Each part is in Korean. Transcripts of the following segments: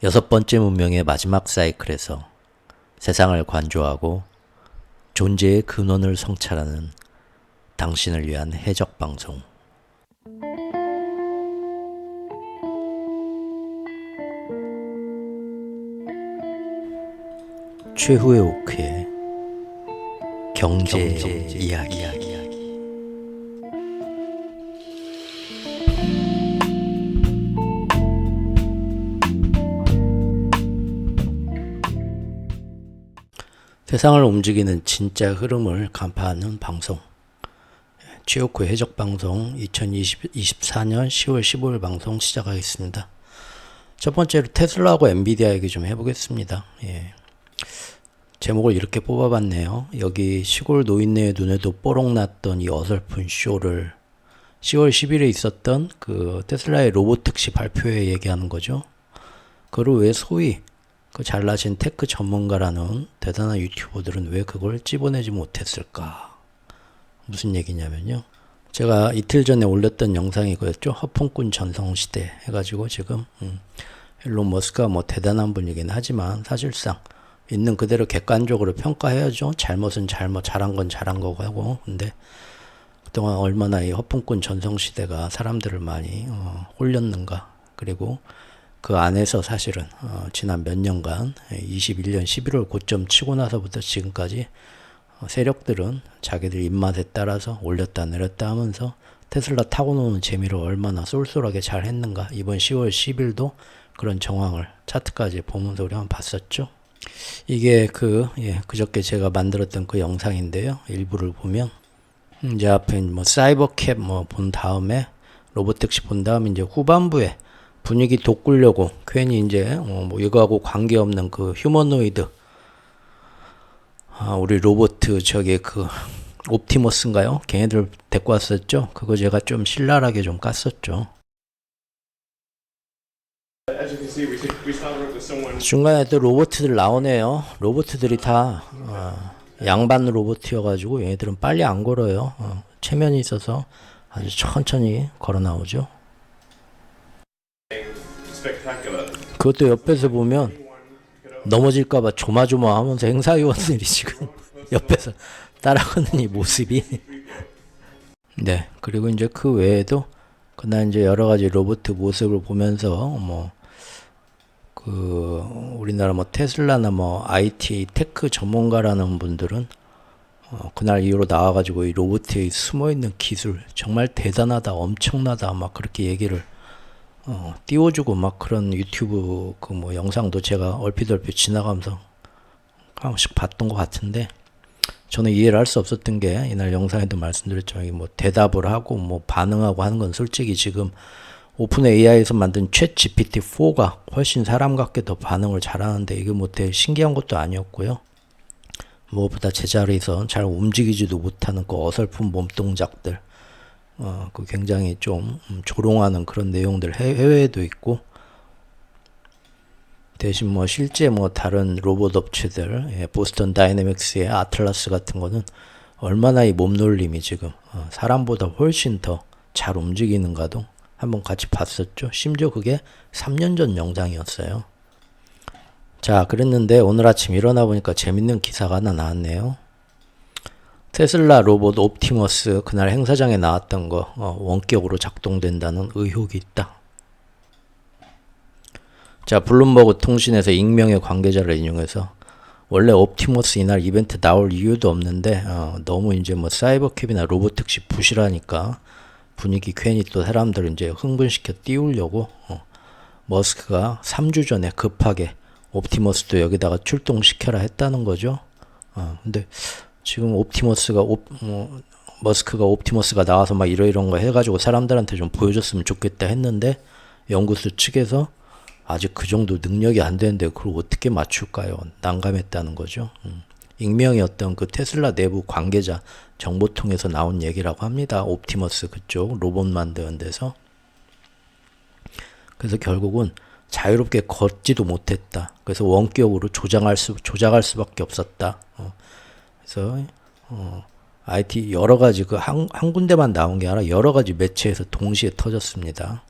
6번째 문명의 마지막 사이클에서 세상을 관조하고 존재의 근원을 성찰하는 당신을 위한 해적방송. 최후의 오크의 경제 이야기. 세상을 움직이는 진짜 흐름을 간파하는 방송. 최오크의 해적방송 2024년 10월 15일 방송 시작하겠습니다. 첫 번째로 테슬라하고 엔비디아 얘기 좀 해보겠습니다. 제목을 이렇게 뽑아봤네요. 여기 시골 노인네의 눈에도 뽀록 났던 이 어설픈 쇼를 10월 10일에 있었던 그 테슬라의 로봇 특시 발표회 얘기하는 거죠. 그를 왜 소위 그 잘나신 테크 전문가라는 대단한 유튜버들은 왜 그걸 찝어내지 못했을까? 무슨 얘기냐면요. 제가 이틀 전에 올렸던 영상이 그였죠. 허풍꾼 전성시대 해가지고 지금 일론 머스크가 뭐 대단한 분이긴 하지만 사실상 있는 그대로 객관적으로 평가해야죠. 잘못은 잘못, 잘한 건 잘한 거고 하고. 근데 그동안 얼마나 이 허풍꾼 전성시대가 사람들을 많이 홀렸는가. 그리고 그 안에서 사실은 지난 몇 년간 21년 11월 고점 치고 나서부터 지금까지 세력들은 자기들 입맛에 따라서 올렸다 내렸다 하면서 테슬라 타고 노는 재미로 얼마나 쏠쏠하게 잘 했는가. 이번 10월 10일도 그런 정황을 차트까지 보면서 우리 한번 봤었죠. 이게 그저께 제가 만들었던 그 영상인데요. 일부를 보면 이제 앞에 뭐 사이버캡 본 다음에 로보택시 본 다음에 이제 후반부에 분위기 돋구려고 괜히 이제 뭐 이거하고 관계없는 그 휴머노이드 우리 로봇 저기 그 옵티머스인가요? 걔네들 데리고 왔었죠. 그거 제가 좀 신랄하게 좀 깠었죠. 중간에 또 로봇들 나오네요. 로봇들이 다 양반 로봇이어가지고 얘네들은 빨리 안 걸어요. 체면이 있어서 아주 천천히 걸어 나오죠. 그것도 옆에서 보면 넘어질까봐 조마조마하면서 행사위원들이 지금 옆에서 따라가는 이 모습이 네. 그리고 이제 그 외에도 그날 이제 여러 가지 로봇 모습을 보면서 우리나라 테슬라나 IT 테크 전문가라는 분들은 그날 이후로 나와가지고 이 로봇에 숨어 있는 기술 정말 대단하다, 엄청나다 막 그렇게 얘기를 띄워주고 막 그런 유튜브 영상도 제가 얼핏 지나가면서 한 번씩 봤던 것 같은데 저는 이해를 할 수 없었던 게 이날 영상에도 말씀드렸지만 대답을 하고 반응하고 하는 건 솔직히 지금 오픈 AI에서 만든 챗 GPT-4가 훨씬 사람 같게 더 반응을 잘하는데 이게 되게 신기한 것도 아니었고요. 무엇보다 제자리에서 잘 움직이지도 못하는 그 어설픈 몸동작들 그 굉장히 좀 조롱하는 그런 내용들 해외에도 있고 대신 실제 다른 로봇 업체들 보스턴 다이내믹스의 아틀라스 같은 거는 얼마나 이 몸놀림이 지금 사람보다 훨씬 더 잘 움직이는가도 한번 같이 봤었죠. 심지어 그게 3년 전 영상이었어요. 자, 그랬는데 오늘 아침 일어나 보니까 재밌는 기사가 하나 나왔네요. 테슬라 로봇 옵티머스 그날 행사장에 나왔던 거 원격으로 작동된다는 의혹이 있다. 자, 블룸버그 통신에서 익명의 관계자를 인용해서 원래 옵티머스 이날 이벤트 나올 이유도 없는데 너무 이제 사이버캡이나 로봇 특시 부실하니까 분위기 괜히 또 사람들을 이제 흥분시켜 띄우려고 머스크가 3주 전에 급하게 옵티머스도 여기다가 출동시켜라 했다는 거죠. 근데 지금 머스크가 옵티머스가 나와서 막 이런 거 해가지고 사람들한테 좀 보여줬으면 좋겠다 했는데 연구소 측에서 아직 그 정도 능력이 안 되는데 그걸 어떻게 맞출까요? 난감했다는 거죠. 익명이었던 그 테슬라 내부 관계자 정보통에서 나온 얘기라고 합니다. 옵티머스 그쪽 로봇 만드는 데서. 그래서 결국은 자유롭게 걷지도 못했다. 그래서 원격으로 조작할 수밖에 없었다. 그래서 IT 여러 가지 한 군데만 나온 게 아니라 여러 가지 매체에서 동시에 터졌습니다.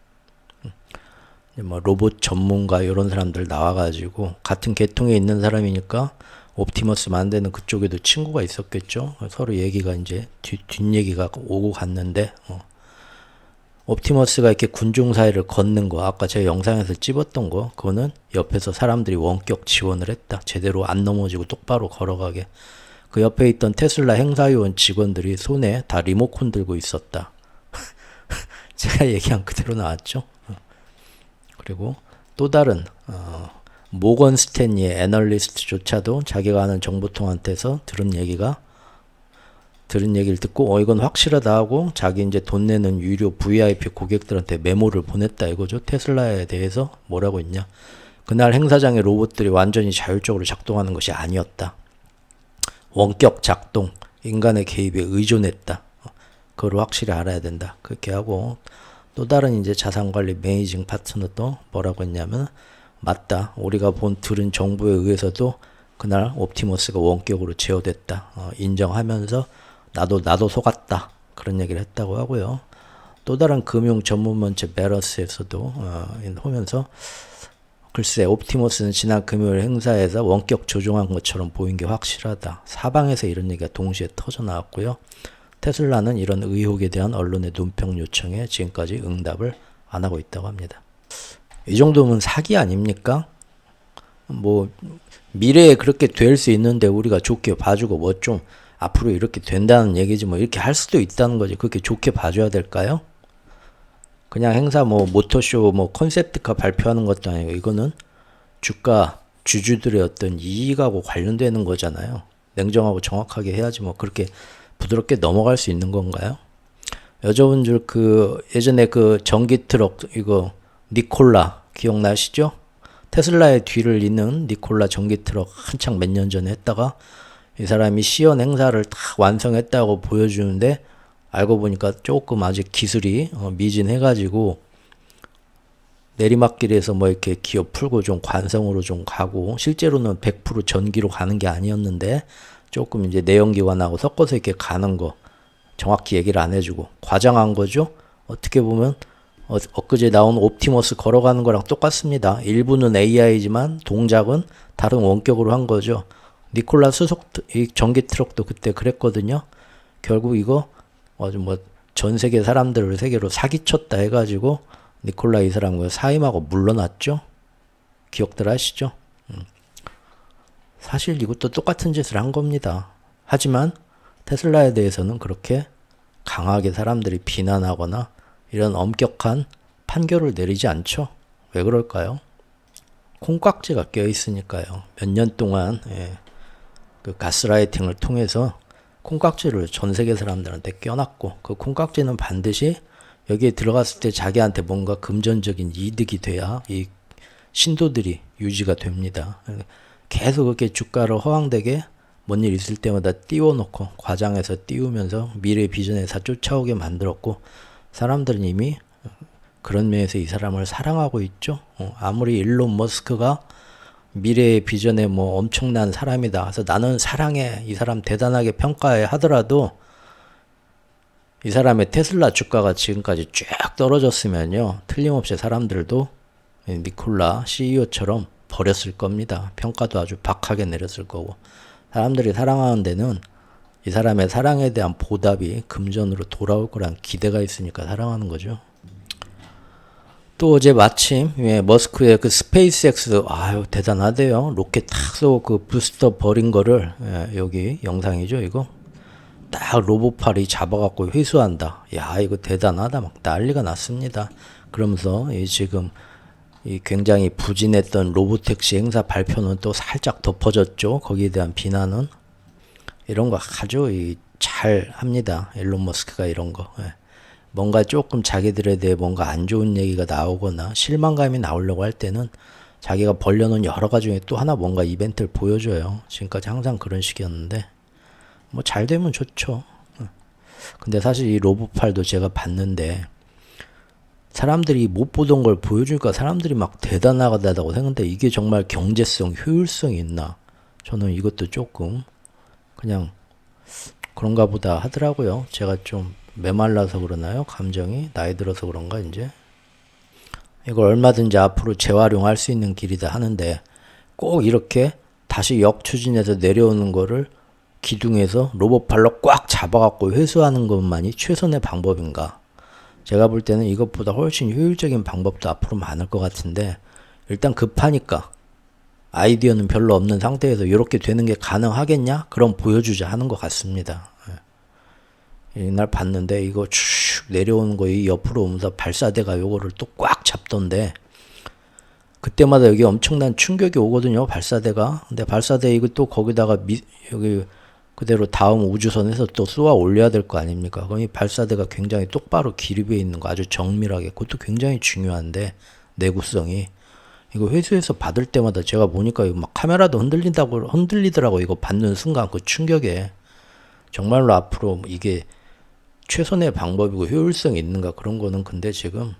뭐 로봇 전문가 이런 사람들 나와가지고 같은 계통에 있는 사람이니까 옵티머스 만드는 그쪽에도 친구가 있었겠죠. 서로 얘기가 이제 뒷얘기가 오고 갔는데 옵티머스가 이렇게 군중 사이를 걷는 거, 아까 제가 영상에서 찝었던 거, 그거는 옆에서 사람들이 원격 지원을 했다. 제대로 안 넘어지고 똑바로 걸어가게. 그 옆에 있던 테슬라 행사요원 직원들이 손에 다 리모컨 들고 있었다. 제가 얘기한 그대로 나왔죠. 그리고 또 다른 모건 스탠리의 애널리스트조차도 자기가 아는 정보통한테서 들은 얘기를 듣고 이건 확실하다 하고 자기 이제 돈 내는 유료 VIP 고객들한테 메모를 보냈다 이거죠. 테슬라에 대해서 뭐라고 했냐. 그날 행사장의 로봇들이 완전히 자율적으로 작동하는 것이 아니었다. 원격 작동, 인간의 개입에 의존했다. 그걸 확실히 알아야 된다. 그렇게 하고 또 다른 이제 자산관리 매니징 파트너도 뭐라고 했냐면 맞다. 우리가 들은 정보에 의해서도 그날 옵티머스가 원격으로 제어됐다. 인정하면서 나도 속았다. 그런 얘기를 했다고 하고요. 또 다른 금융 전문업체 메러스에서도 보면서 글쎄 옵티머스는 지난 금요일 행사에서 원격 조종한 것처럼 보인 게 확실하다. 사방에서 이런 얘기가 동시에 터져 나왔고요. 테슬라는 이런 의혹에 대한 언론의 논평 요청에 지금까지 응답을 안 하고 있다고 합니다. 이 정도면 사기 아닙니까? 뭐 미래에 그렇게 될 수 있는데 우리가 좋게 봐주고 뭐 좀 앞으로 이렇게 된다는 얘기지 뭐 이렇게 할 수도 있다는 거지. 그렇게 좋게 봐줘야 될까요? 그냥 행사 뭐 모터쇼 뭐 컨셉트카 발표하는 것도 아니고 이거는 주주들의 어떤 이익하고 관련되는 거잖아요. 냉정하고 정확하게 해야지 뭐 그렇게 부드럽게 넘어갈 수 있는 건가요? 여쭤본 줄 예전에 그 전기 트럭 이거 니콜라 기억나시죠? 테슬라의 뒤를 잇는 니콜라 전기 트럭 한창 몇 년 전에 했다가 이 사람이 시연 행사를 다 완성했다고 보여주는데 알고 보니까 조금 아직 기술이 미진해가지고 내리막길에서 뭐 이렇게 기어 풀고 좀 관성으로 좀 가고 실제로는 100% 전기로 가는 게 아니었는데 조금 이제 내연기관하고 섞어서 이렇게 가는 거 정확히 얘기를 안 해주고 과장한 거죠. 어떻게 보면 엊그제 나온 옵티머스 걸어가는 거랑 똑같습니다. 일부는 AI지만 동작은 다른 원격으로 한 거죠. 니콜라 이 전기 트럭도 그때 그랬거든요. 결국 이거 뭐 전 세계 사람들을 세계로 사기쳤다 해가지고 니콜라 이 사람 사임하고 물러났죠. 기억들 하시죠? 사실 이것도 똑같은 짓을 한 겁니다. 하지만 테슬라에 대해서는 그렇게 강하게 사람들이 비난하거나 이런 엄격한 판결을 내리지 않죠. 왜 그럴까요? 콩깍지가 껴있으니까요. 몇 년 동안 그 가스라이팅을 통해서 콩깍지를 전 세계 사람들한테 껴놨고 그 콩깍지는 반드시 여기에 들어갔을 때 자기한테 뭔가 금전적인 이득이 돼야 이 신도들이 유지가 됩니다. 계속 그렇게 주가를 허황되게 뭔 일 있을 때마다 띄워놓고 과장해서 띄우면서 미래 비전에서 쫓아오게 만들었고 사람들은 이미 그런 면에서 이 사람을 사랑하고 있죠. 아무리 일론 머스크가 미래의 비전에 뭐 엄청난 사람이다. 그래서 나는 사랑해. 이 사람 대단하게 평가해 하더라도 이 사람의 테슬라 주가가 지금까지 쭉 떨어졌으면요. 틀림없이 사람들도 니콜라 CEO처럼 버렸을 겁니다. 평가도 아주 박하게 내렸을 거고. 사람들이 사랑하는 데는 이 사람의 사랑에 대한 보답이 금전으로 돌아올 거란 기대가 있으니까 사랑하는 거죠. 또 어제 마침 머스크의 그 스페이스X 아유 대단하대요. 로켓 탁 쏘고 그 부스터 버린 거를 여기 영상이죠 이거 딱 로봇팔이 잡아갖고 회수한다. 야 이거 대단하다 막 난리가 났습니다. 그러면서 지금 이 굉장히 부진했던 로보택시 행사 발표는 또 살짝 덮어졌죠. 거기에 대한 비난은 이런 거 아주 잘 합니다. 일론 머스크가 이런 거. 뭔가 조금 자기들에 대해 뭔가 안 좋은 얘기가 나오거나 실망감이 나오려고 할 때는 자기가 벌려놓은 여러 가지 중에 또 하나 뭔가 이벤트를 보여줘요. 지금까지 항상 그런 식이었는데 뭐 잘 되면 좋죠. 근데 사실 이 로봇팔도 제가 봤는데 사람들이 못 보던 걸 보여주니까 사람들이 막 대단하다고 생각하는데 이게 정말 경제성, 효율성이 있나? 저는 이것도 조금 그냥 그런가 보다 하더라고요. 제가 좀 메말라서 그러나요? 감정이 나이 들어서 그런가 이제 이걸 얼마든지 앞으로 재활용할 수 있는 길이다 하는데 꼭 이렇게 다시 역추진해서 내려오는 거를 기둥에서 로봇팔로 꽉 잡아갖고 회수하는 것만이 최선의 방법인가? 제가 볼 때는 이것보다 훨씬 효율적인 방법도 앞으로 많을 것 같은데 일단 급하니까 아이디어는 별로 없는 상태에서 이렇게 되는 게 가능하겠냐? 그럼 보여주자 하는 것 같습니다. 이날 봤는데 이거 쭉 내려오는 거 이 옆으로 오면서 발사대가 요거를 또 꽉 잡던데 그때마다 여기 엄청난 충격이 오거든요. 발사대가. 근데 발사대 이거 또 거기다가 여기 그대로 다음 우주선에서 또 쏘아 올려야 될 거 아닙니까? 그럼 이 발사대가 굉장히 똑바로 기립해 있는 거 아주 정밀하게 그것도 굉장히 중요한데 내구성이 이거 회수해서 받을 때마다 제가 보니까 이거 막 카메라도 흔들리더라고. 이거 받는 순간 그 충격에 정말로 앞으로 이게 최선의 방법이고 효율성이 있는가 그런 거는 근데 지금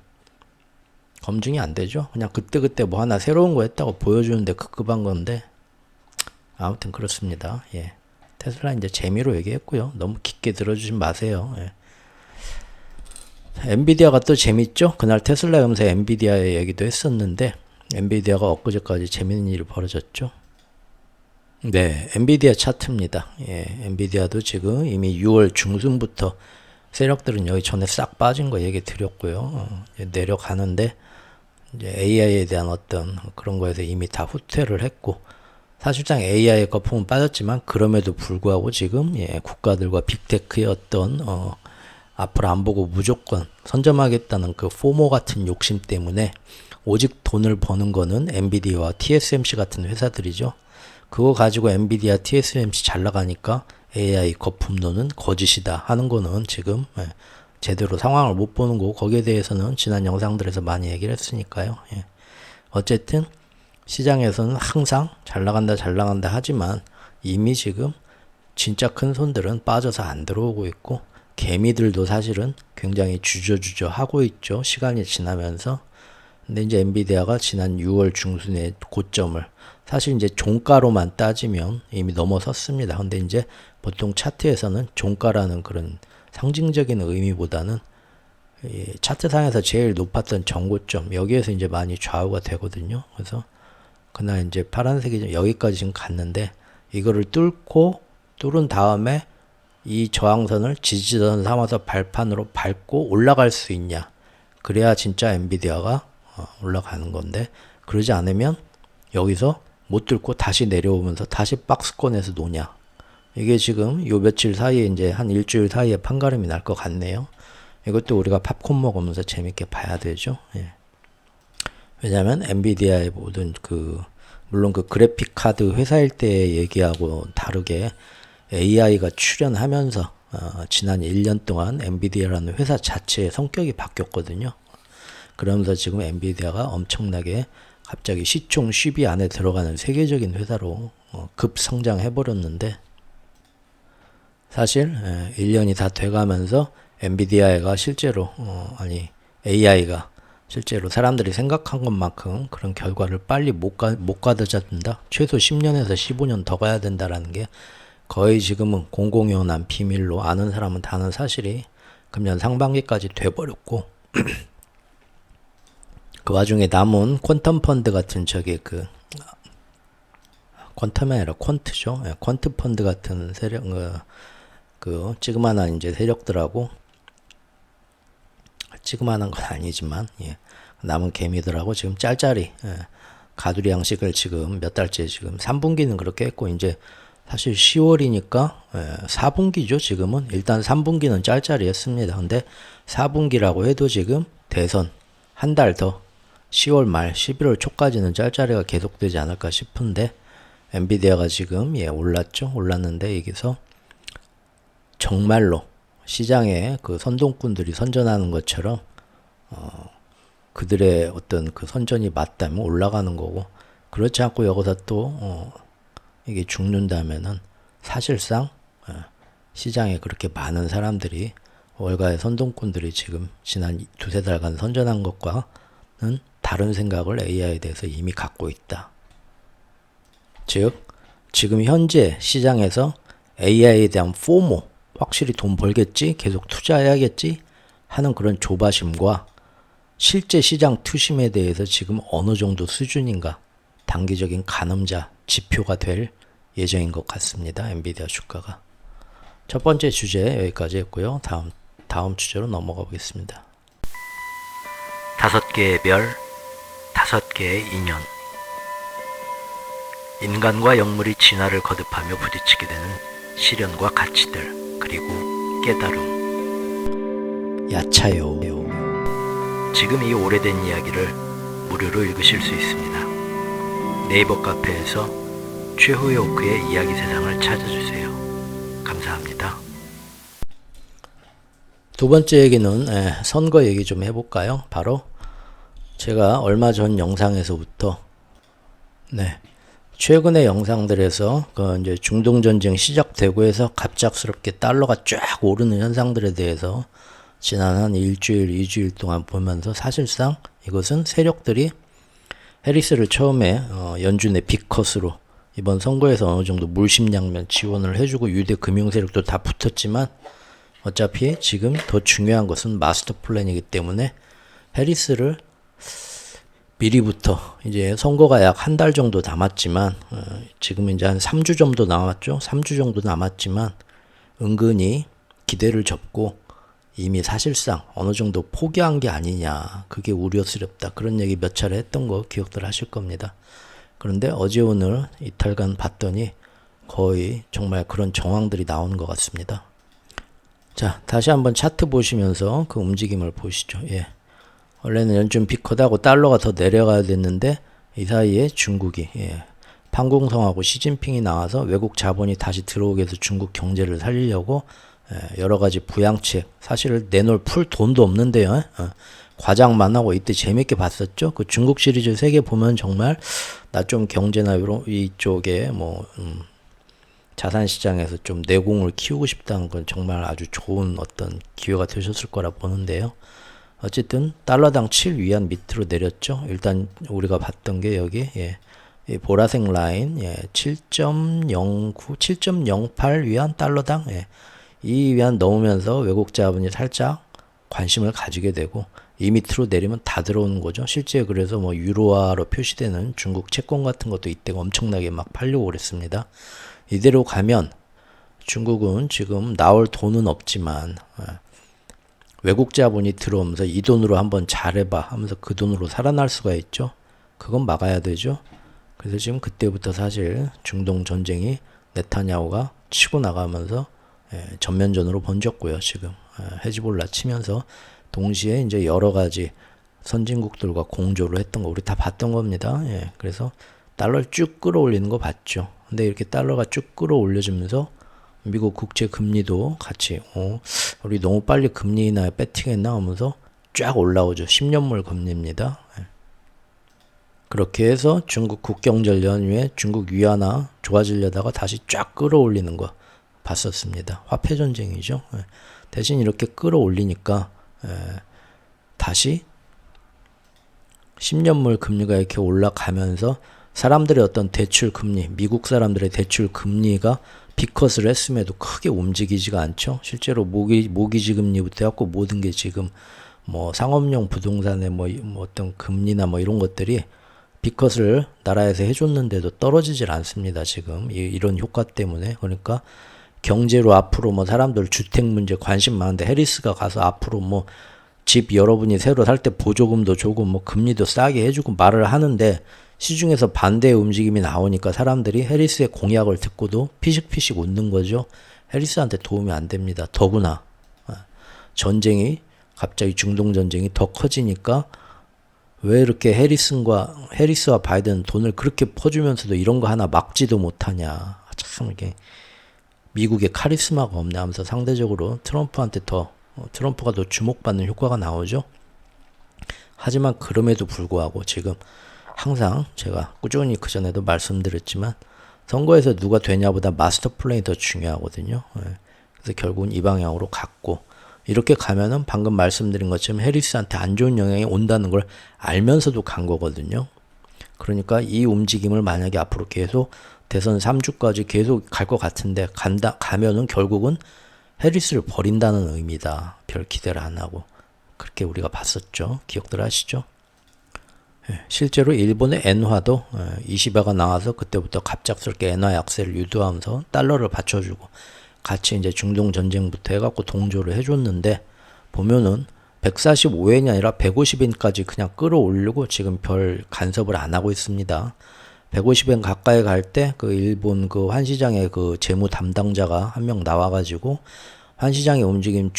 검증이 안 되죠. 그냥 그때그때 뭐 하나 새로운 거 했다고 보여주는데 급급한 건데 아무튼 그렇습니다. 예. 테슬라 이제 재미로 얘기했고요. 너무 깊게 들어주지 마세요. 예. 엔비디아가 또 재밌죠. 그날 테슬라 염새 엔비디아의 얘기도 했었는데 엔비디아가 엊그제까지 재밌는 일이 벌어졌죠. 네, 엔비디아 차트입니다. 예, 엔비디아도 지금 이미 6월 중순부터 세력들은 여기 전에 싹 빠진 거 얘기 드렸고요. 내려가는데 이제 AI에 대한 어떤 그런 거에서 이미 다 후퇴를 했고 사실상 AI의 거품은 빠졌지만 그럼에도 불구하고 지금 예, 국가들과 빅테크의 어떤 앞으로 안 보고 무조건 선점하겠다는 그 포모 같은 욕심 때문에 오직 돈을 버는 거는 엔비디아와 TSMC 같은 회사들이죠. 그거 가지고 엔비디아, TSMC 잘 나가니까 AI 거품론은 거짓이다 하는 거는 지금 예, 제대로 상황을 못 보는 거고 거기에 대해서는 지난 영상들에서 많이 얘기를 했으니까요. 예. 어쨌든 시장에서는 항상 잘 나간다 하지만 이미 지금 진짜 큰 손들은 빠져서 안 들어오고 있고 개미들도 사실은 굉장히 주저주저 하고 있죠. 시간이 지나면서. 근데 이제 엔비디아가 지난 6월 중순의 고점을 사실 이제 종가로만 따지면 이미 넘어섰습니다. 근데 이제 보통 차트에서는 종가라는 그런 상징적인 의미보다는 이 차트상에서 제일 높았던 정고점 여기에서 이제 많이 좌우가 되거든요. 그래서 그날 이제 파란색이 여기까지 지금 갔는데 이거를 뚫은 다음에 이 저항선을 지지선 삼아서 발판으로 밟고 올라갈 수 있냐. 그래야 진짜 엔비디아가 올라가는 건데 그러지 않으면 여기서 못 뚫고 다시 내려오면서 다시 박스권에서 노냐. 이게 지금 요 며칠 사이에 이제 한 일주일 사이에 판가름이 날 것 같네요. 이것도 우리가 팝콘 먹으면서 재밌게 봐야 되죠. 예. 왜냐면 엔비디아의 모든 물론 그 그래픽 카드 회사일 때 얘기하고 다르게 AI가 출현하면서 지난 1년 동안 엔비디아라는 회사 자체의 성격이 바뀌었거든요. 그러면서 지금 엔비디아가 엄청나게 갑자기 시총 10위 안에 들어가는 세계적인 회사로 급성장해버렸는데 사실 1년이 다 돼가면서 엔비디아가 실제로 AI가 실제로 사람들이 생각한 것만큼 그런 결과를 빨리 못 가져다 최소 10년에서 15년 더 가야 된다라는 게 거의 지금은 공공연한 비밀로 아는 사람은 다 아는 사실이 금년 상반기까지 돼버렸고 그 와중에 남은 퀀텀 펀드 같은 퀀텀이 아니라 퀀트죠. 예, 퀀트 펀드 같은 세력, 찌그만한 이제 세력들하고, 찌그만한 건 아니지만, 예, 남은 개미들하고 지금 짤짤이, 예, 가두리 양식을 지금 몇 달째 지금 3분기는 그렇게 했고, 이제 사실 10월이니까, 4분기죠, 지금은. 일단 3분기는 짤짤이 했습니다. 근데 4분기라고 해도 지금 대선 한 달 더, 10월 말, 11월 초까지는 짤짤이가 계속되지 않을까 싶은데, 엔비디아가 지금 올랐죠. 올랐는데 여기서 정말로 시장에 그 선동꾼들이 선전하는 것처럼 그들의 어떤 그 선전이 맞다면 올라가는 거고 그렇지 않고 여기서 또 이게 죽는다면은 사실상 시장에 그렇게 많은 사람들이 월가의 선동꾼들이 지금 지난 두세 달간 선전한 것과는 다른 생각을 AI에 대해서 이미 갖고 있다. 즉 지금 현재 시장에서 AI에 대한 포모 확실히 돈 벌겠지 계속 투자해야겠지 하는 그런 조바심과 실제 시장 투심에 대해서 지금 어느 정도 수준인가 단기적인 가늠자 지표가 될 예정인 것 같습니다. 엔비디아 주가가. 첫 번째 주제 여기까지 했고요. 다음 주제로 넘어가 보겠습니다. 5개의 별, 5개의 인연. 인간과 영물이 진화를 거듭하며 부딪히게 되는 시련과 가치들, 그리고 깨달음. 야차요. 지금 이 오래된 이야기를 무료로 읽으실 수 있습니다. 네이버 카페에서 최후의 오크의 이야기 세상을 찾아주세요. 감사합니다. 두 번째 얘기는 선거 얘기 좀 해볼까요? 바로 제가 얼마 전 영상에서부터 최근의 영상들에서 이제 중동 전쟁 시작되고 해서 갑작스럽게 달러가 쫙 오르는 현상들에 대해서 지난 한 일주일, 2주일 동안 보면서 사실상 이것은 세력들이 해리스를 처음에 연준의 빅컷으로 이번 선거에서 어느 정도 물심양면 지원을 해주고 유대 금융 세력도 다 붙었지만 어차피 지금 더 중요한 것은 마스터 플랜이기 때문에 해리스를 미리부터 이제 선거가 약 한 달 정도 남았지만 지금 이제 한 3주 정도 남았죠. 3주 정도 남았지만 은근히 기대를 접고 이미 사실상 어느 정도 포기한 게 아니냐. 그게 우려스럽다. 그런 얘기 몇 차례 했던 거 기억들 하실 겁니다. 그런데 어제 오늘 이탈간 봤더니 거의 정말 그런 정황들이 나오는 것 같습니다. 자, 다시 한번 차트 보시면서 그 움직임을 보시죠. 예. 원래는 연준 빅컷하고 달러가 더 내려가야 됐는데 이 사이에 중국이 판공성하고 시진핑이 나와서 외국 자본이 다시 들어오게 해서 중국 경제를 살리려고 여러 가지 부양책 사실 내놓을 풀 돈도 없는데요. 과장만 하고 이때 재밌게 봤었죠. 그 중국 시리즈 3개 보면 정말 나 좀 경제나 이런 이쪽에 자산 시장에서 좀 내공을 키우고 싶다는 건 정말 아주 좋은 어떤 기회가 되셨을 거라 보는데요. 어쨌든 달러당 7 위안 밑으로 내렸죠. 일단 우리가 봤던 게 여기 이 보라색 라인 7.09, 7.08 위안 달러당 이 위안 넘으면서 외국 자본이 살짝 관심을 가지게 되고 이 밑으로 내리면 다 들어오는 거죠. 실제 그래서 뭐 유로화로 표시되는 중국 채권 같은 것도 이때 엄청나게 막 팔려고 그랬습니다. 이대로 가면 중국은 지금 나올 돈은 없지만 외국 자본이 들어오면서 이 돈으로 한번 잘해봐 하면서 그 돈으로 살아날 수가 있죠. 그건 막아야 되죠. 그래서 지금 그때부터 사실 중동 전쟁이 네타냐후가 치고 나가면서 전면전으로 번졌고요. 지금 헤즈볼라 치면서 동시에 이제 여러 가지 선진국들과 공조를 했던 거 우리 다 봤던 겁니다. 그래서 달러를 쭉 끌어올리는 거 봤죠. 근데 이렇게 달러가 쭉 끌어올려지면서 미국 국채 금리도 같이 우리 너무 빨리 금리 인하에 배팅했나 하면서 쫙 올라오죠. 10년물 금리입니다. 그렇게 해서 중국 국경절 연휴에 중국 위안화 좋아지려다가 다시 쫙 끌어올리는 거 봤었습니다. 화폐 전쟁이죠. 대신 이렇게 끌어올리니까 다시 10년물 금리가 이렇게 올라가면서 사람들의 어떤 대출 금리, 미국 사람들의 대출 금리가 빅컷을 했음에도 크게 움직이지가 않죠. 실제로 모기지 금리부터 해갖고 모든 게 지금 뭐 상업용 부동산의 뭐 어떤 금리나 뭐 이런 것들이 빅컷을 나라에서 해줬는데도 떨어지질 않습니다. 지금 이런 효과 때문에. 그러니까 경제로 앞으로 뭐 사람들 주택 문제 관심 많은데 해리스가 가서 앞으로 뭐 집 여러분이 새로 살 때 보조금도 주고 뭐 금리도 싸게 해주고 말을 하는데 시중에서 반대의 움직임이 나오니까 사람들이 해리스의 공약을 듣고도 피식피식 웃는 거죠. 해리스한테 도움이 안 됩니다. 더구나 전쟁이 갑자기 중동 전쟁이 더 커지니까 왜 이렇게 해리스와 바이든 돈을 그렇게 퍼주면서도 이런 거 하나 막지도 못하냐. 참 이게 미국의 카리스마가 없네 하면서 상대적으로 트럼프가 더 주목받는 효과가 나오죠. 하지만 그럼에도 불구하고 지금 항상 제가 꾸준히 그전에도 말씀드렸지만 선거에서 누가 되냐보다 마스터 플랜이 더 중요하거든요. 그래서 결국은 이 방향으로 갔고 이렇게 가면은 방금 말씀드린 것처럼 해리스한테 안 좋은 영향이 온다는 걸 알면서도 간 거거든요. 그러니까 이 움직임을 만약에 앞으로 계속 대선 3주까지 계속 갈 것 같은데 가면은 결국은 해리스를 버린다는 의미다. 별 기대를 안 하고 그렇게 우리가 봤었죠. 기억들 하시죠? 실제로 일본의 엔화도 이시바가 나와서 그때부터 갑작스럽게 엔화 약세를 유도하면서 달러를 받쳐주고 같이 이제 중동 전쟁부터 해갖고 동조를 해줬는데 보면은 145엔이 아니라 150엔까지 그냥 끌어올리고 지금 별 간섭을 안 하고 있습니다. 150엔 가까이 갈 때 그 일본 그 환시장의 그 재무 담당자가 한 명 나와가지고 환시장의 움직임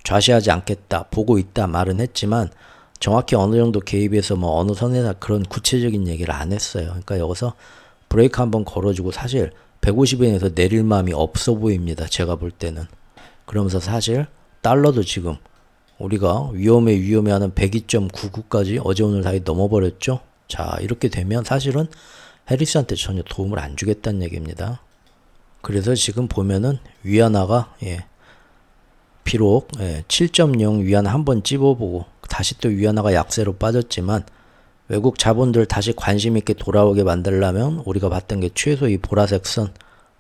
좌시하지 않겠다 보고 있다 말은 했지만 정확히 어느 정도 개입해서 뭐 어느 선에서 그런 구체적인 얘기를 안 했어요. 그러니까 여기서 브레이크 한번 걸어주고 사실 150엔에서 내릴 마음이 없어 보입니다. 제가 볼 때는. 그러면서 사실 달러도 지금 우리가 위험해 하는 102.99까지 어제 오늘 사이 넘어버렸죠. 자, 이렇게 되면 사실은 해리스한테 전혀 도움을 안 주겠다는 얘기입니다. 그래서 지금 보면은 위안화가 비록 7.0 위안화 한번 찝어보고 다시 또 위안화가 약세로 빠졌지만 외국 자본들 다시 관심 있게 돌아오게 만들려면 우리가 봤던 게 최소 이 보라색 선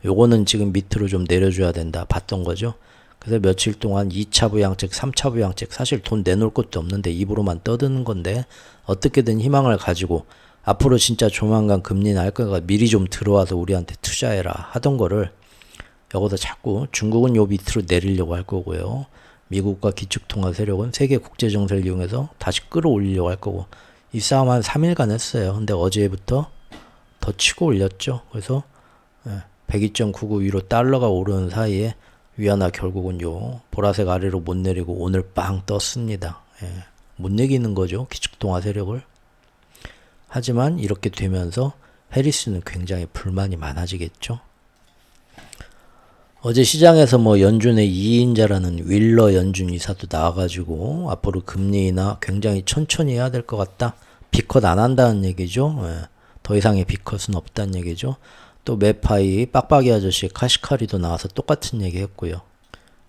요거는 지금 밑으로 좀 내려줘야 된다 봤던 거죠. 그래서 며칠 동안 2차 부양책, 3차 부양책 사실 돈 내놓을 것도 없는데 입으로만 떠드는 건데 어떻게든 희망을 가지고 앞으로 진짜 조만간 금리 날 거가 미리 좀 들어와서 우리한테 투자해라 하던 거를 여기서 자꾸 중국은 요 밑으로 내리려고 할 거고요. 미국과 기축통화 세력은 세계 국제정세를 이용해서 다시 끌어올리려고 할 거고 이 싸움 한 3일간 했어요. 근데 어제부터 더 치고 올렸죠. 그래서 102.99 위로 달러가 오르는 사이에 위안화 결국은 요 보라색 아래로 못 내리고 오늘 빵 떴습니다. 못 내기는 거죠. 기축통화 세력을. 하지만 이렇게 되면서 해리스는 굉장히 불만이 많아지겠죠. 어제 시장에서 뭐 연준의 2인자라는 윌러 연준 이사도 나와가지고 앞으로 금리 인하 굉장히 천천히 해야 될 것 같다. 비컷 안 한다는 얘기죠. 더 이상의 비컷은 없다는 얘기죠. 또 매파이 빡빡이 아저씨 카시카리도 나와서 똑같은 얘기 했고요.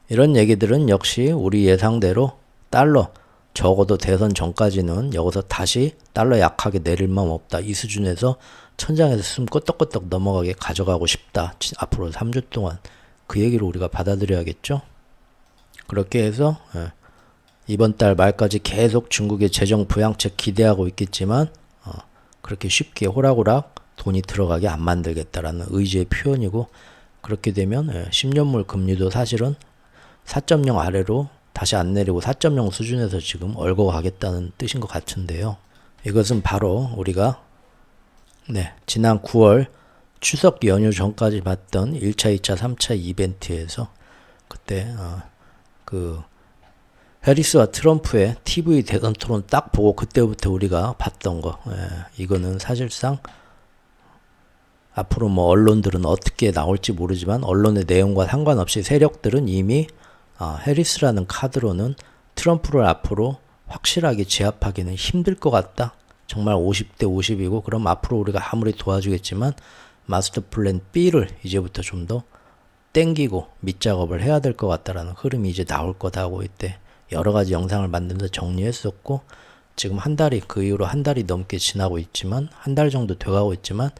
이런 얘기들은 역시 우리 예상대로 달러 적어도 대선 전까지는 여기서 다시 달러 약하게 내릴 마음 없다. 이 수준에서 천장에서 숨 끄떡끄떡 넘어가게 가져가고 싶다. 앞으로 3주 동안. 그 얘기를 우리가 받아들여야겠죠. 그렇게 해서 이번 달 말까지 계속 중국의 재정 부양책 기대하고 있겠지만 그렇게 쉽게 호락호락 돈이 들어가게 안 만들겠다라는 의지의 표현이고 그렇게 되면 10년물 금리도 사실은 4.0 아래로 다시 안 내리고 4.0 수준에서 지금 얼고 가겠다는 뜻인 것 같은데요. 이것은 바로 우리가 지난 9월 추석 연휴 전까지 봤던 1차, 2차, 3차 이벤트에서 그때 그 해리스와 트럼프의 TV 대선 토론 딱 보고 그때부터 우리가 봤던 거 이거는 사실상 앞으로 뭐 언론들은 어떻게 나올지 모르지만 언론의 내용과 상관없이 세력들은 이미 해리스라는 카드로는 트럼프를 앞으로 확실하게 제압하기는 힘들 것 같다. 정말 50대 50이고 그럼 앞으로 우리가 아무리 도와주겠지만 마스터 플랜 B를 이제부터 좀 더 땡기고 밑작업을 해야 될 것 같다라는 흐름이 이제 나올 거다고 이때 여러 가지 영상을 만들면서 정리했었고 지금 한 달이 그 이후로 한 달이 넘게 지나고 있지만 한 달 정도 돼가고 있지만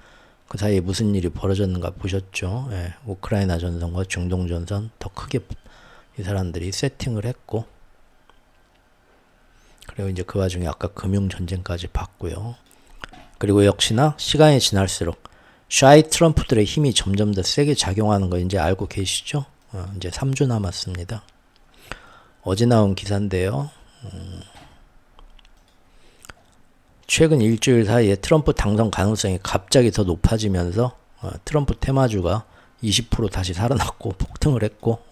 그 사이에 무슨 일이 벌어졌는가 보셨죠. 우크라이나 전선과 중동 전선 더 크게 이 사람들이 세팅을 했고 그리고 이제 그 와중에 아까 금융 전쟁까지 봤고요. 그리고 역시나 시간이 지날수록 샤이 트럼프들의 힘이 점점 더 세게 작용하는 거 이제 알고 계시죠? 이제 3주 남았습니다. 어제 나온 기사인데요. 최근 일주일 사이에 트럼프 당선 가능성이 갑자기 더 높아지면서 트럼프 테마주가 20% 다시 살아났고 폭등을 했고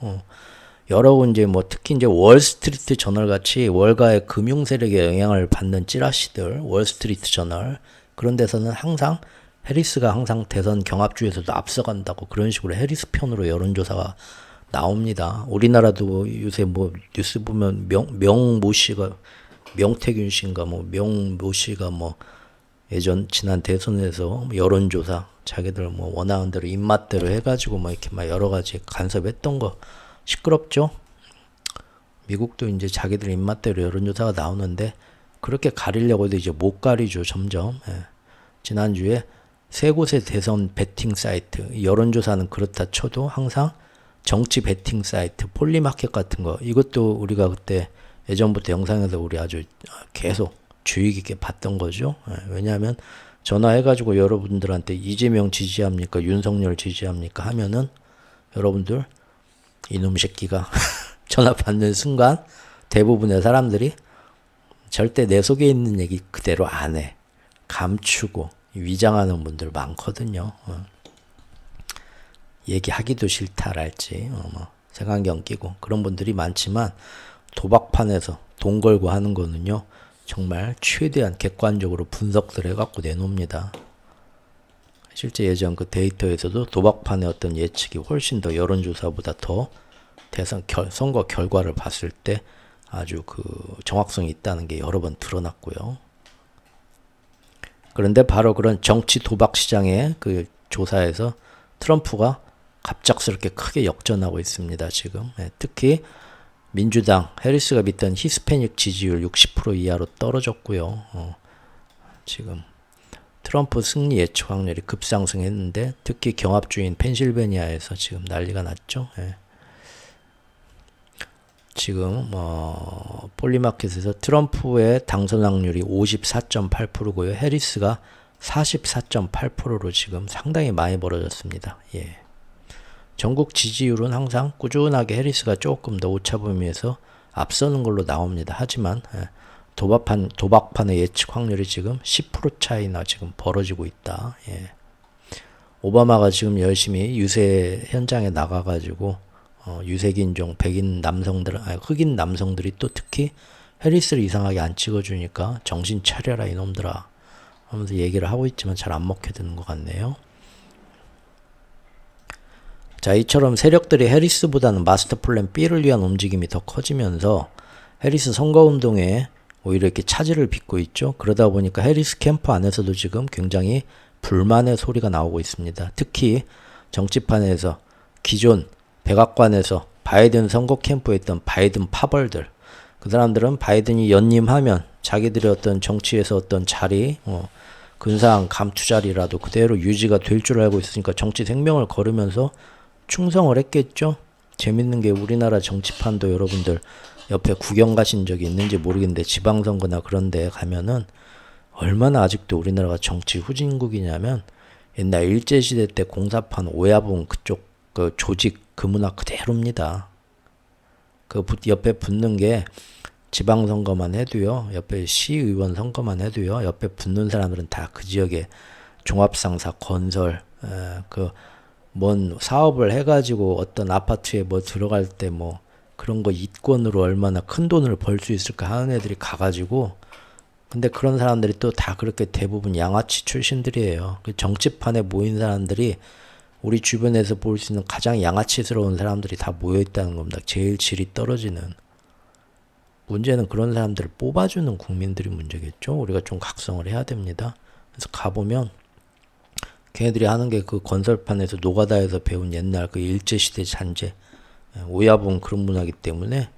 여러 군 이제 뭐 특히 이제 월스트리트 저널 같이 월가의 금융 세력의 영향을 받는 찌라시들 월스트리트 저널 그런 데서는 항상 해리스가 항상 대선 경합주에서도 앞서간다고 그런 식으로 해리스 편으로 여론조사가 나옵니다. 우리나라도 요새 뭐 뉴스 보면 명모 씨가 명태균 씨인가 뭐 명모 씨가 뭐 예전 지난 대선에서 여론조사 자기들 뭐 원하는 대로 입맛대로 해가지고 뭐 이렇게 막 여러 가지 간섭했던 거 시끄럽죠. 미국도 이제 자기들 입맛대로 여론조사가 나오는데 그렇게 가리려고 해도 이제 못 가리죠 점점. 지난주에 세 곳의 대선 베팅 사이트 여론조사는 그렇다 쳐도 항상 정치 베팅 사이트, 폴리마켓 같은 거, 이것도 우리가 그때 예전부터 영상에서 우리 아주 계속 주의 깊게 봤던 거죠. 왜냐하면 전화해가지고 여러분들한테 이재명 지지합니까? 윤석열 지지합니까? 하면은 여러분들 이놈 새끼가 전화 받는 순간 대부분의 사람들이 절대 내 속에 있는 얘기 그대로 안 해. 감추고 위장하는 분들 많거든요. 얘기하기도 싫다랄지 색안경 끼고 그런 분들이 많지만 도박판에서 돈 걸고 하는 거는요. 정말 최대한 객관적으로 분석을 해갖고 내놓습니다. 실제 예전 그 데이터에서도 도박판의 어떤 예측이 훨씬 더 여론조사보다 더 선거 결과를 봤을 때 아주 그 정확성이 있다는 게 여러 번 드러났고요. 그런데 바로 그런 정치 도박 시장의 그 조사에서 트럼프가 갑작스럽게 크게 역전하고 있습니다. 지금 특히 민주당 해리스가 믿던 히스패닉 지지율 60% 이하로 떨어졌고요. 지금 트럼프 승리 예측 확률이 급상승했는데 특히 경합주인 펜실베니아에서 지금 난리가 났죠. 지금 폴리마켓에서 트럼프의 당선 확률이 54.8%고요. 해리스가 44.8%로 지금 상당히 많이 벌어졌습니다. 전국 지지율은 항상 꾸준하게 해리스가 조금 더 오차범위에서 앞서는 걸로 나옵니다. 하지만 도박판의 예측 확률이 지금 10% 차이나 지금 벌어지고 있다. 오바마가 지금 열심히 유세 현장에 나가가지고 유색인종, 백인 남성들, 흑인 남성들이 또 특히 해리스를 이상하게 안 찍어주니까 정신 차려라 이놈들아 하면서 얘기를 하고 있지만 잘 안 먹게 되는 것 같네요. 자, 이처럼 세력들이 해리스보다는 마스터 플랜 B를 위한 움직임이 더 커지면서 해리스 선거운동에 오히려 이렇게 차질을 빚고 있죠. 그러다 보니까 해리스 캠프 안에서도 지금 굉장히 불만의 소리가 나오고 있습니다. 특히 정치판에서 기존 백악관에서 바이든 선거 캠프에 있던 바이든 파벌들, 그 사람들은 바이든이 연임하면 자기들의 어떤 정치에서 어떤 자리, 근사한 감투 자리라도 그대로 유지가 될 줄 알고 있으니까 정치 생명을 걸으면서 충성을 했겠죠. 재밌는 게 우리나라 정치판도 여러분들 옆에 구경 가신 적이 있는지 모르겠는데 지방선거나 그런 데 가면은 얼마나 아직도 우리나라가 정치 후진국이냐면 옛날 일제시대 때 공사판 오야분 그쪽 그 조직 그 문화 그대로입니다. 그 옆에 붙는 게 지방선거만 해도요. 옆에 시의원 선거만 해도요. 옆에 붙는 사람들은 다 그 지역에 종합상사 건설 그 뭔 사업을 해가지고 어떤 아파트에 뭐 들어갈 때 뭐 그런 거 이권으로 얼마나 큰 돈을 벌 수 있을까 하는 애들이 가가지고 근데 그런 사람들이 또 다 그렇게 대부분 양아치 출신들이에요. 그 정치판에 모인 사람들이 우리 주변에서 볼 수 있는 가장 양아치스러운 사람들이 다 모여있다는 겁니다. 제일 질이 떨어지는. 문제는 그런 사람들을 뽑아주는 국민들이 문제겠죠. 우리가 좀 각성을 해야 됩니다. 그래서 가보면 걔네들이 하는 게 그 건설판에서 노가다에서 배운 옛날 그 일제시대 잔재 오야분 그런 문화기 때문에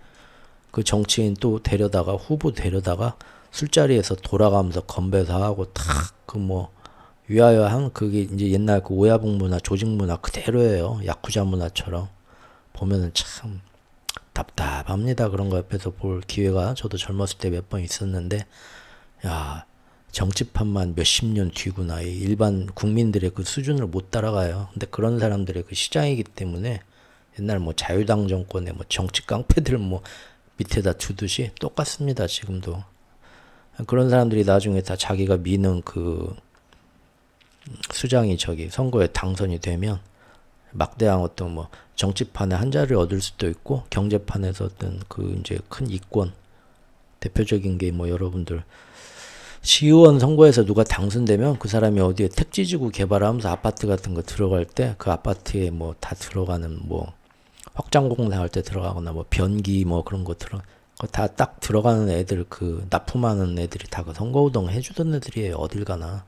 그 정치인 또 데려다가 후보 데려다가 술자리에서 돌아가면서 건배사하고 탁 그 뭐 위하여 한 그게 이제 옛날 그 오야분 문화 조직 문화 그대로예요. 야쿠자 문화처럼 보면은 참 답답합니다. 그런 거 옆에서 볼 기회가 저도 젊었을 때 몇 번 있었는데 야 정치판만 몇십 년 뒤구나. 이 일반 국민들의 그 수준을 못 따라가요. 근데 그런 사람들의 그 시장이기 때문에 옛날 뭐 자유당 정권의 뭐 정치 깡패들 뭐 밑에다 두듯이 똑같습니다. 지금도. 그런 사람들이 나중에 다 자기가 미는 그 수장이 저기 선거에 당선이 되면 막대한 어떤 뭐 정치판에 한 자리를 얻을 수도 있고 경제판에서 어떤 그 이제 큰 이권 대표적인 게 뭐 여러분들 시의원 선거에서 누가 당선되면 그 사람이 어디에 택지지구 개발하면서 아파트 같은 거 들어갈 때 그 아파트에 뭐 다 들어가는 뭐 확장공사 할 때 들어가거나 뭐 변기 뭐 그런 거 다 딱 들어가는 애들 그 납품하는 애들이 다 그 선거운동 해주던 애들이에요. 어딜 가나.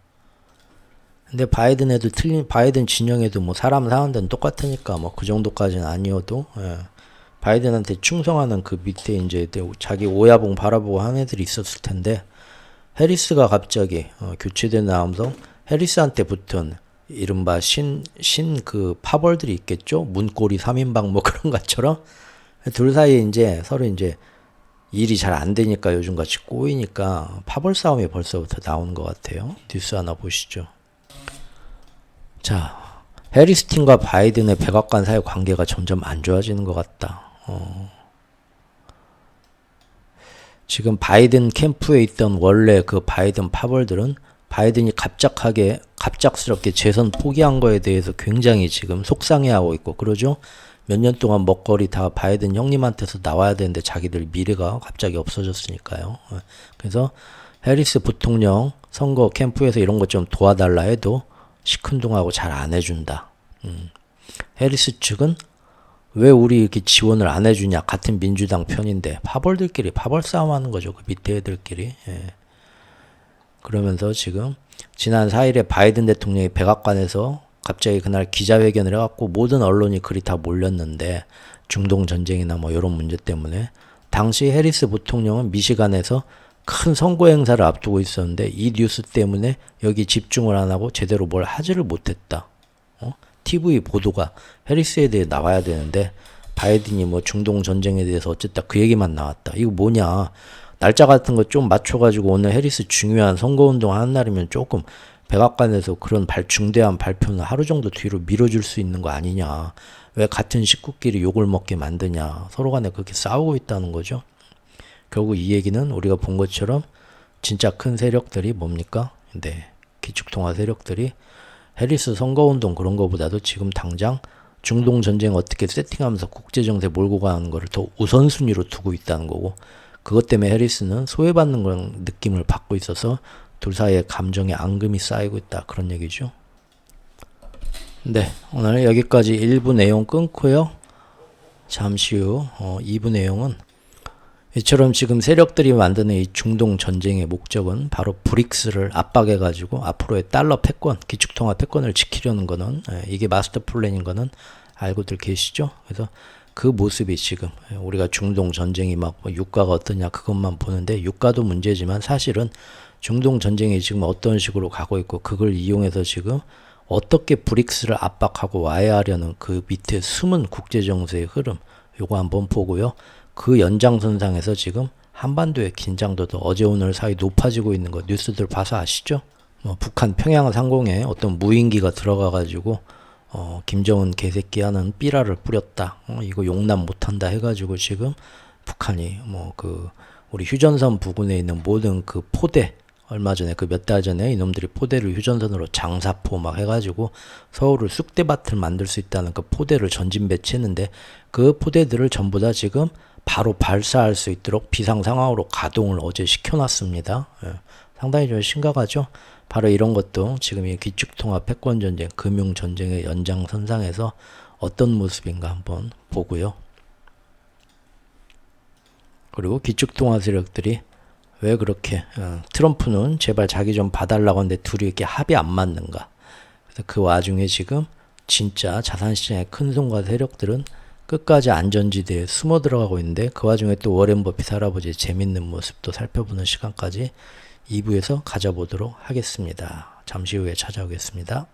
근데 바이든 애들 바이든 진영에도 뭐 사람 사는 데는 똑같으니까 뭐 그 정도까지는 아니어도 바이든한테 충성하는 그 밑에 이제 자기 오야봉 바라보고 하는 애들이 있었을 텐데 해리스가 갑자기 교체된 나오면서 해리스한테 붙은 이른바 그 파벌들이 있겠죠. 문고리 3인방 뭐 그런 것처럼 둘 사이에 이제 서로 이제 일이 잘 안 되니까 요즘같이 꼬이니까 파벌 싸움이 벌써부터 나오는 것 같아요. 뉴스 하나 보시죠. 자, 해리스 팀과 바이든의 백악관 사이 관계가 점점 안 좋아지는 것 같다. 지금 바이든 캠프에 있던 원래 그 바이든 파벌들은 바이든이 갑작스럽게 재선 포기한 거에 대해서 굉장히 지금 속상해하고 있고 그러죠. 몇 년 동안 먹거리 다 바이든 형님한테서 나와야 되는데 자기들 미래가 갑자기 없어졌으니까요. 그래서 해리스 부통령 선거 캠프에서 이런 것 좀 도와달라 해도 시큰둥하고 잘 안 해준다. 해리스 측은 왜 우리 이렇게 지원을 안 해주냐. 같은 민주당 편인데 파벌들끼리 파벌 싸움하는 거죠. 그 밑에 애들끼리. 예. 그러면서 지금 지난 4일에 바이든 대통령이 백악관에서 갑자기 그날 기자회견을 해갖고 모든 언론이 그리 다 몰렸는데 중동 전쟁이나 뭐 이런 문제 때문에 당시 해리스 부통령은 미시간에서 큰 선거 행사를 앞두고 있었는데 이 뉴스 때문에 여기 집중을 안 하고 제대로 뭘 하지를 못했다. TV 보도가 해리스에 대해 나와야 되는데 바이든이 뭐 중동 전쟁에 대해서 어쨌다 그 얘기만 나왔다. 이거 뭐냐. 날짜 같은 거 좀 맞춰가지고 오늘 해리스 중요한 선거운동 하는 날이면 조금 백악관에서 그런 중대한 발표는 하루 정도 뒤로 밀어줄 수 있는 거 아니냐. 왜 같은 식구끼리 욕을 먹게 만드냐. 서로 간에 그렇게 싸우고 있다는 거죠. 결국 이 얘기는 우리가 본 것처럼 진짜 큰 세력들이 뭡니까? 네, 기축통화 세력들이 해리스 선거운동 그런 거보다도 지금 당장 중동 전쟁 어떻게 세팅하면서 국제정세 몰고 가는 거를 더 우선순위로 두고 있다는 거고 그것 때문에 해리스는 소외받는 그런 느낌을 받고 있어서 둘 사이에 감정의 앙금이 쌓이고 있다. 그런 얘기죠. 네, 오늘 여기까지 1부 내용 끊고요. 잠시 후 2부 내용은 이처럼 지금 세력들이 만드는 이 중동 전쟁의 목적은 바로 브릭스를 압박해가지고 앞으로의 달러 패권, 기축통화 패권을 지키려는 거는 이게 마스터 플랜인 거는 알고들 계시죠? 그래서 그 모습이 지금 우리가 중동 전쟁이 막 유가가 어떠냐 그것만 보는데 유가도 문제지만 사실은 중동 전쟁이 지금 어떤 식으로 가고 있고 그걸 이용해서 지금 어떻게 브릭스를 압박하고 와야 하려는 그 밑에 숨은 국제정세의 흐름 요거 한번 보고요. 그 연장선상에서 지금 한반도의 긴장도도 어제 오늘 사이 높아지고 있는 거 뉴스들 봐서 아시죠? 북한 평양 상공에 어떤 무인기가 들어가가지고 김정은 개새끼 하는 삐라를 뿌렸다. 이거 용납 못한다 해가지고 지금 북한이 우리 휴전선 부근에 있는 모든 그 포대 얼마 전에 그 몇 달 전에 이놈들이 포대를 휴전선으로 장사포 막 해가지고 서울을 쑥대밭을 만들 수 있다는 그 포대를 전진 배치했는데 그 포대들을 전부 다 지금 바로 발사할 수 있도록 비상 상황으로 가동을 어제 시켜놨습니다. 예, 상당히 좀 심각하죠. 바로 이런 것도 지금 이 기축통화 패권전쟁, 금융전쟁의 연장선상에서 어떤 모습인가 한번 보고요. 그리고 기축통화 세력들이 왜 그렇게 트럼프는 제발 자기 좀 봐달라고 하는데 둘이 이렇게 합이 안 맞는가. 그래서 그 와중에 지금 진짜 자산시장의 큰 손과 세력들은 끝까지 안전지대에 숨어 들어가고 있는데 그 와중에 또 워렌 버핏 할아버지의 재밌는 모습도 살펴보는 시간까지 2부에서 가져보도록 하겠습니다. 잠시 후에 찾아오겠습니다.